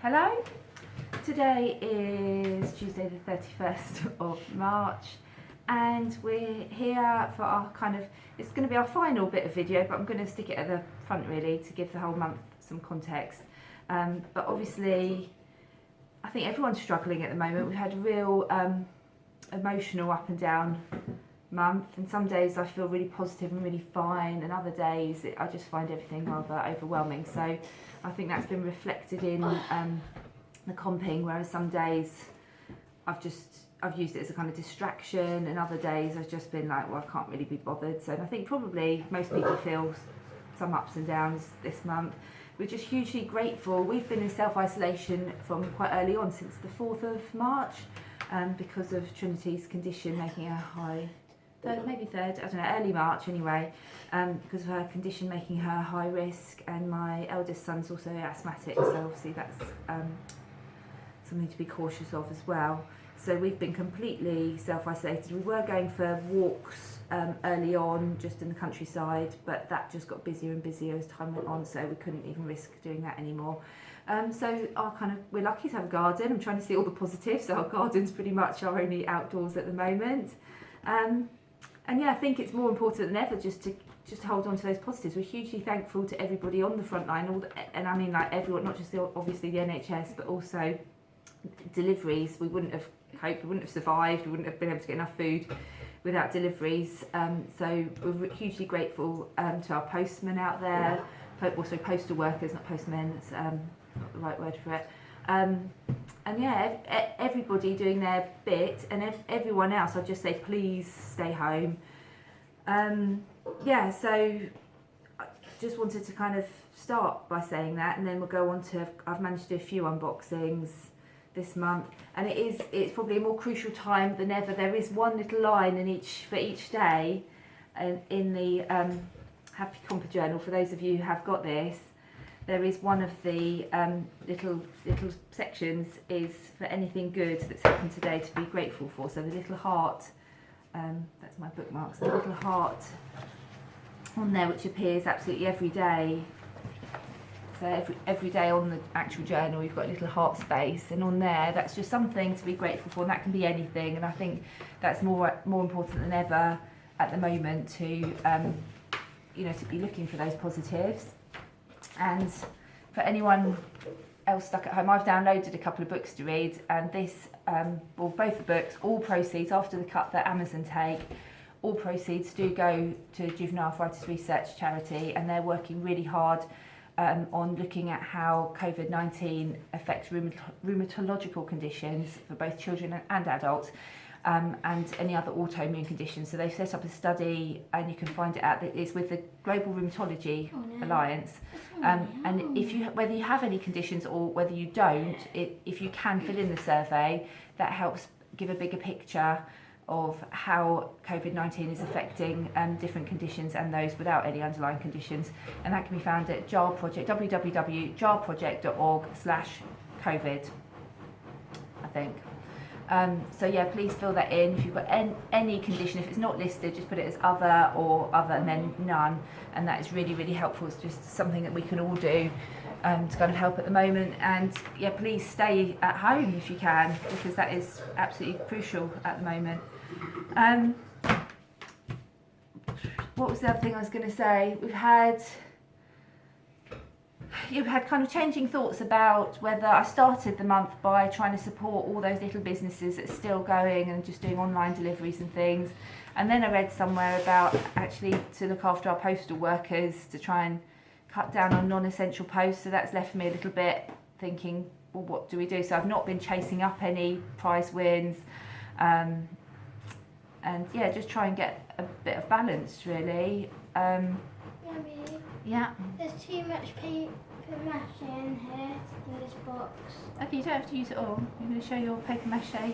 Hello, today is Tuesday the 31st of March and we're here for our it's going to be our final bit of video, but I'm going to stick it at the front really to give the whole month some context. But obviously I think everyone's struggling at the moment. We've had a real emotional up and down month, and some days I feel really positive and really fine, and other days I just find everything rather overwhelming. So I think that's been reflected in the comping, whereas some days I've used it as a kind of distraction, and other days I've just been like, well, I can't really be bothered. So I think probably most people feel some ups and downs this month. We're just hugely grateful. We've been in self-isolation from quite early on, since the 4th of March, because of Trinity's condition making her high, maybe third, I don't know, early March anyway, because of her condition making her high risk, and my eldest son's also asthmatic, so obviously that's something to be cautious of as well. So we've been completely self-isolated. We were going for walks early on, just in the countryside, but that just got busier and busier as time went on, so we couldn't even risk doing that anymore. So we're lucky to have a garden. I'm trying to see all the positives, so our garden's pretty much our only outdoors at the moment. And yeah, I think it's more important than ever just to hold on to those positives. We're hugely thankful to everybody on the front line, and I mean like everyone, not just obviously the NHS, but also deliveries. We wouldn't have coped, we wouldn't have survived, we wouldn't have been able to get enough food without deliveries. So we're hugely grateful to our postmen out there, also postal workers, not postmen, that's not the right word for it. And yeah, everybody doing their bit, and everyone else, I'd just say please stay home. Yeah, so I just wanted to kind of start by saying that, and then we'll go on to, I've managed to do a few unboxings this month, and it's probably a more crucial time than ever. There is one little line for each day in the Happy Compa Journal. For those of you who have got this, there is one of the little sections is for anything good that's happened today to be grateful for. So the little heart, that's my bookmarks, the little heart on there, which appears absolutely every day. So every day on the actual journal we've got a little heart space, and on there that's just something to be grateful for, and that can be anything. And I think that's more important than ever at the moment to to be looking for those positives. And for anyone else stuck at home, I've downloaded a couple of books to read, and both the books, all proceeds after the cut that Amazon take, all proceeds do go to Juvenile Arthritis Research Charity, and they're working really hard on looking at how COVID-19 affects rheumatological conditions for both children and adults, and any other autoimmune conditions. So they've set up a study, and you can find it out, that is with the Global Rheumatology Alliance. And whether you have any conditions or whether you don't, if you can fill in the survey, that helps give a bigger picture of how COVID-19 is affecting different conditions and those without any underlying conditions. And that can be found at JAR Project, www.jarproject.org/COVID, I think. So yeah, please fill that in. If you've got any condition, if it's not listed, just put it as other or other and then none, and that is really, really helpful. It's just something that we can all do to kind of help at the moment. And yeah, please stay at home if you can, because that is absolutely crucial at the moment. What was the other thing I was going to say? You've had kind of changing thoughts about whether I started the month by trying to support all those little businesses that are still going and just doing online deliveries and things, and then I read somewhere about actually to look after our postal workers, to try and cut down on non-essential posts. So that's left me a little bit thinking, well, what do we do? So I've not been chasing up any prize wins, and yeah, just try and get a bit of balance really. Yummy. Yeah. There's too much paper mache in here, in this box. Okay, you don't have to use it all. I'm going to show your paper mache.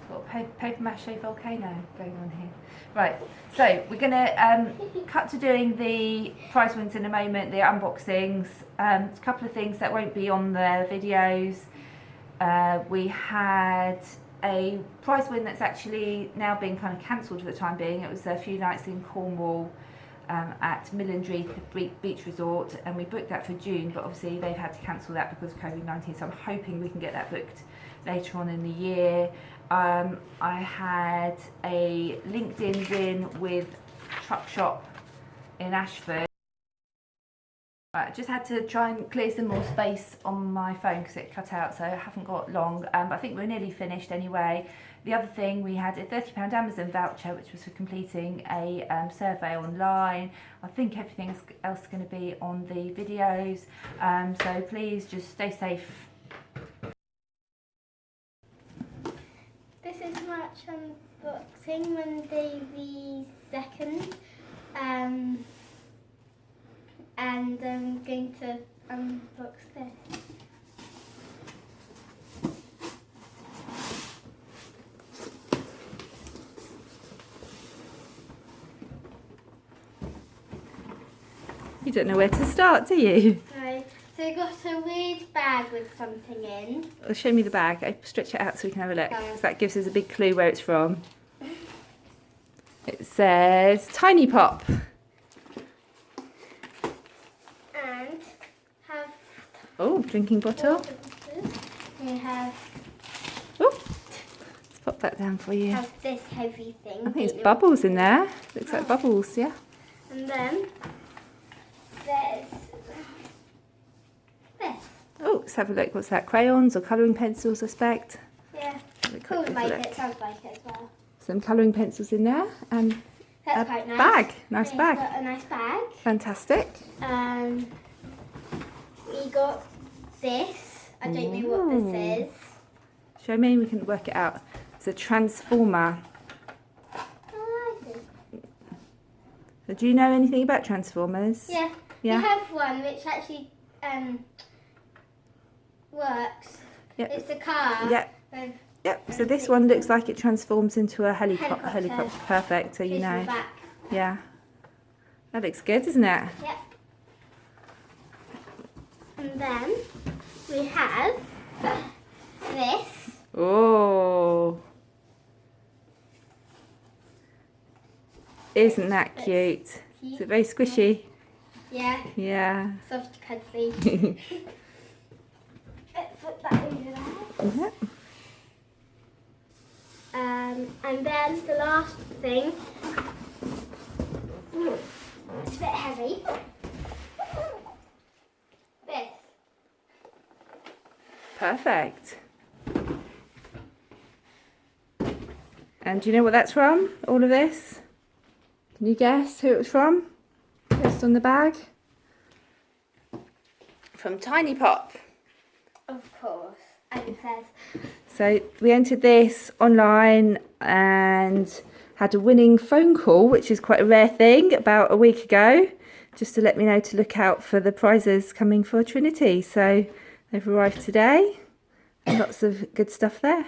Got a paper mache volcano going on here. Right, so we're going to cut to doing the prize wins in a moment, the unboxings. A couple of things that won't be on the videos. We had a prize win that's actually now been kind of cancelled for the time being. It was a few nights in Cornwall at Millendreath Beach Resort, and we booked that for June, but obviously they've had to cancel that because of COVID-19, so I'm hoping we can get that booked later on in the year. I had a LinkedIn win with Truck Shop in Ashford. I just had to try and clear some more space on my phone because it cut out, so I haven't got long, but I think we're nearly finished anyway. The other thing, we had a £30 Amazon voucher, which was for completing a survey online. I think everything else is going to be on the videos, so please just stay safe. This is March unboxing, Monday the 2nd, and I'm going to unbox this. You don't know where to start, do you? No. So I got a weird bag with something in. Well, show me the bag. I stretch it out so we can have a look, because that gives us a big clue where it's from. It says Tiny Pop. And have Oh, drinking bottle. we have Oh, let's pop that down for you. have this heavy thing. I think it's bubbles in there. Looks like bubbles, yeah. And then there's this. Oh, let's have a look. What's that? Crayons or colouring pencils, I suspect. Yeah. Have a quick Cool, little like look. it sounds like it as well. Some colouring pencils in there and That's a quite nice. bag. Nice We bag. got a nice bag. Fantastic. We got this. I don't know what this is. Show me, we can work it out. It's a transformer. Oh, I see. So do you know anything about transformers? Yeah. Yeah. We have one which actually works. Yep. It's a car. Yep. with Yep. So this one looks like it transforms into a helicopter. Helicopter. Perfect. So you fish in the know. back. Yeah. That looks good, doesn't it? Yep. And then we have this. Oh. Isn't that cute? Is it very squishy? Yeah. Yeah. Soft, cuddly. Let's put that over there. Yep. And then the last thing. It's a bit heavy. This. Perfect. And do you know what that's from? All of this? Can you guess who it was from? Just on the bag? From Tiny Pop. Of course. And it says. So we entered this online and had a winning phone call, which is quite a rare thing, about a week ago, just to let me know to look out for the prizes coming for Trinity. So they've arrived today. Lots of good stuff there.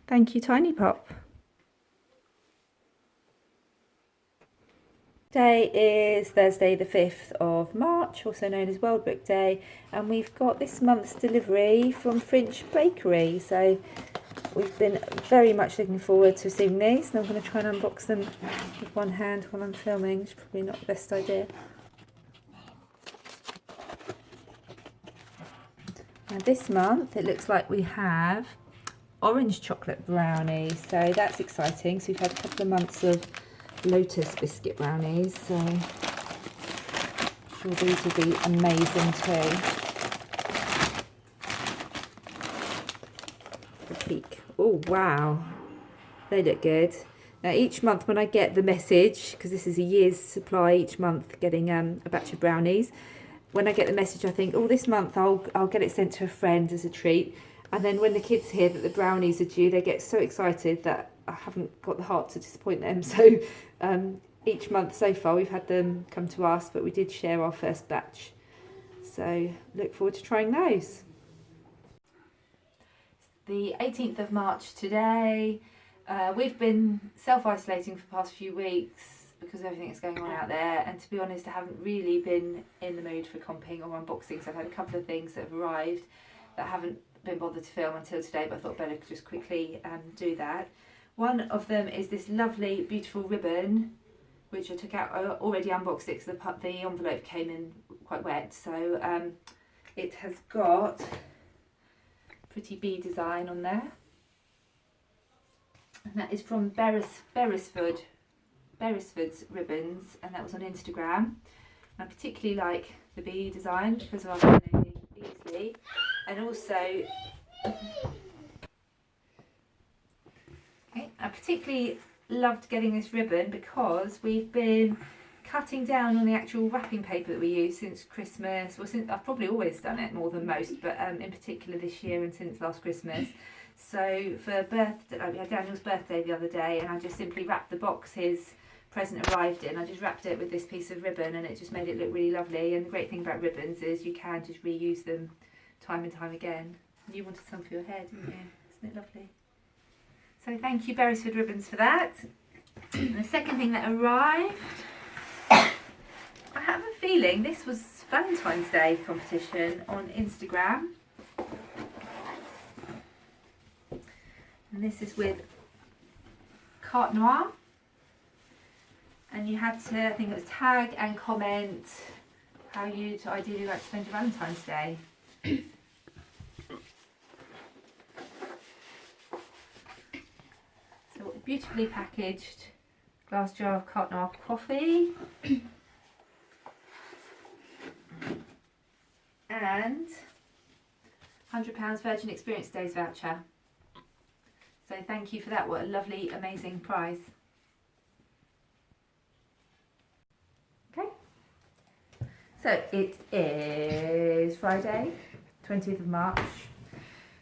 Thank you, Tiny Pop. Today is Thursday the 5th of March, also known as World Book Day, and we've got this month's delivery from French Bakery. So we've been very much looking forward to seeing these, and I'm going to try and unbox them with one hand while I'm filming. It's probably not the best idea. Now this month it looks like we have orange chocolate brownies, so that's exciting. So we've had a couple of months of Lotus biscuit brownies, so I'm sure these will be amazing too. A peek. Oh wow, they look good. Now each month when I get the message, because this is a year's supply each month, getting a batch of brownies, when I get the message I think, oh, this month I'll get it sent to a friend as a treat. And then when the kids hear that the brownies are due, they get so excited that I haven't got the heart to disappoint them. So each month so far we've had them come to us, but we did share our first batch. So look forward to trying those. The 18th of March today. We've been self-isolating for the past few weeks because of everything that's going on out there, and to be honest I haven't really been in the mood for comping or unboxing, so I've had a couple of things that have arrived that I haven't been bothered to film until today, but I thought better just quickly do that. One of them is this lovely beautiful ribbon which I took out. I already unboxed it because the envelope came in quite wet. So it has got pretty bee design on there, and that is from Beresford's ribbons, and that was on Instagram. And I particularly like the bee design because of our lady Beasley, and also I particularly loved getting this ribbon because we've been cutting down on the actual wrapping paper that we use since Christmas. Well, since I've probably always done it more than most, but in particular this year and since last Christmas. So for birthday, we had Daniel's birthday the other day, and I just simply wrapped the box his present arrived in. I just wrapped it with this piece of ribbon, and it just made it look really lovely. And the great thing about ribbons is you can just reuse them time and time again. And you wanted some for your hair, didn't you? Isn't it lovely? So thank you, Beresford Ribbons, for that. And the second thing that arrived, I have a feeling this was Valentine's Day competition on Instagram. And this is with Carte Noire. And you had to, I think it was tag and comment how you'd ideally like to spend your Valentine's Day. So beautifully packaged glass jar of Carte Noire coffee. And £100 Virgin Experience Days voucher. So thank you for that. What a lovely, amazing prize. Okay. So it is Friday, 20th of March.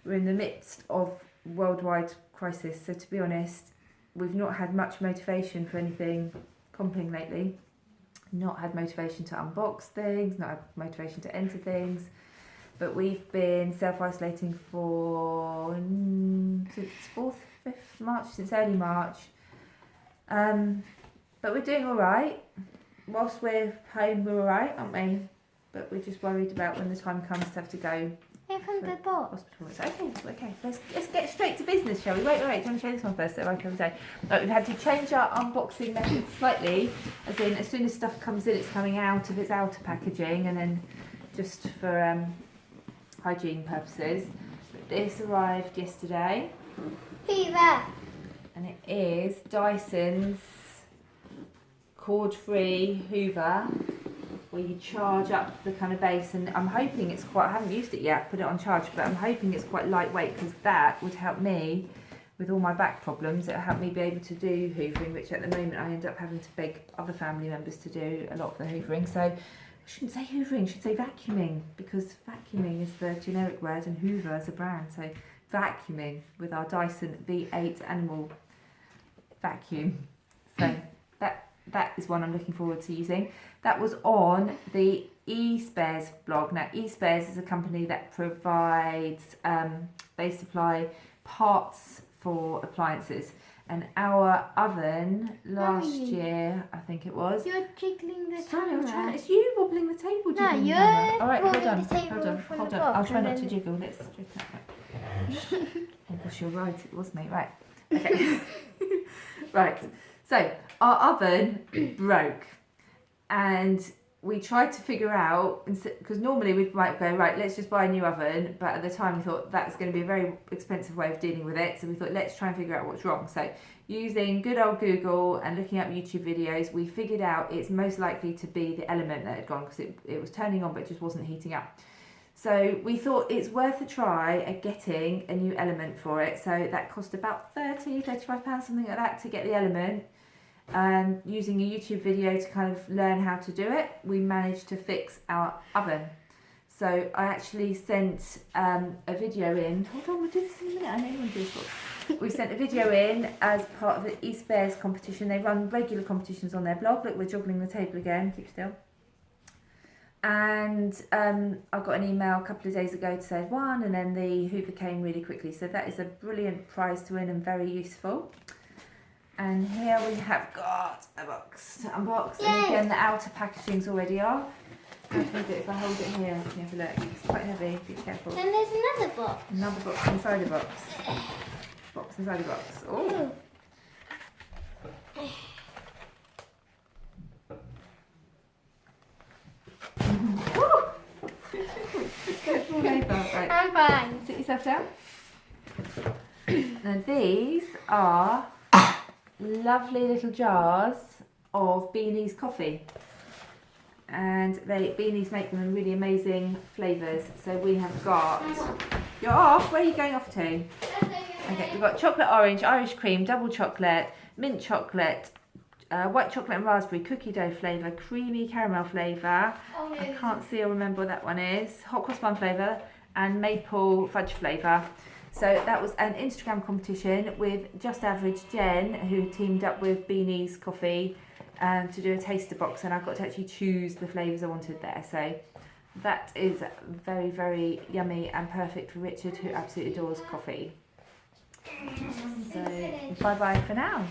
We're in the midst of worldwide crisis. So to be honest, we've not had much motivation for anything comping lately. Not had motivation to unbox things, not had motivation to enter things. But we've been self-isolating for since 4th, 5th March, since early March. But we're doing all right. Whilst we're home, we're all right, aren't we? But we're just worried about when the time comes to have to go. Open the box. Hospital. Okay. Let's get straight to business, shall we? Wait. Do you want to show this one first? Like I was saying, we've had to change our unboxing method slightly. As soon as stuff comes in, it's coming out of its outer packaging, and then just for hygiene purposes. But this arrived yesterday. Hoover. And it is Dyson's cord-free Hoover, where you charge up the kind of base, and I'm hoping it's quite, I haven't used it yet, put it on charge, but I'm hoping it's quite lightweight, because that would help me with all my back problems. It'll help me be able to do hoovering, which at the moment I end up having to beg other family members to do a lot of the hoovering. So I shouldn't say hoovering, I should say vacuuming, because vacuuming is the generic word and Hoover is a brand. So vacuuming with our Dyson V8 animal vacuum. So that is one I'm looking forward to using. That was on the eSpares blog. Now, eSpares is a company that provides, they supply parts for appliances. And our oven last year, I think it was. You're jiggling the Sorry, camera. I'm trying. It's you wobbling the table. No, jiggling the you're camera. All right, hold wobbling on. the table Hold from on. the I'll box try and not to then- jiggle. Let's jiggle that way. Oh gosh, you're right. It was me. Right. Okay. Right. So our oven broke, and we tried to figure out, because normally we might go, right, let's just buy a new oven, but at the time we thought that's going to be a very expensive way of dealing with it, so we thought let's try and figure out what's wrong. So using good old Google and looking up YouTube videos, we figured out it's most likely to be the element that had gone, because it was turning on but it just wasn't heating up. So we thought it's worth a try at getting a new element for it. So that cost about £35, something like that, to get the element. And using a YouTube video to kind of learn how to do it, we managed to fix our oven. So I actually sent a video in. Hold on, we'll do this in a minute. I know you want to do this. We sent a video in as part of the eSpares competition. They run regular competitions on their blog. Look, we're juggling the table again. Keep still. And I got an email a couple of days ago to say won, and then the Hoover came really quickly. So that is a brilliant prize to win and very useful. And here we have got a box to unbox. And again, the outer packaging's already off. How can I do it if I hold it here? Can you have a look? It's quite heavy, be careful. Then there's another box. Another box inside a box. Box inside a box. Oh. Fall over. Right. I'm fine. Sit yourself down. Now these are lovely little jars of Beanie's coffee. And Beanies make them in really amazing flavours. So we have got... You're off? Where are you going off to? Okay, we've got chocolate orange, Irish cream, double chocolate, mint chocolate, white chocolate and raspberry, cookie dough flavour, creamy caramel flavour. Oh, no. I can't see or remember what that one is. Hot cross bun flavour and maple fudge flavour. So that was an Instagram competition with Just Average Jen, who teamed up with Beanie's Coffee to do a taster box, and I got to actually choose the flavours I wanted there. So that is very, very yummy and perfect for Richard, who absolutely adores coffee. So bye bye for now.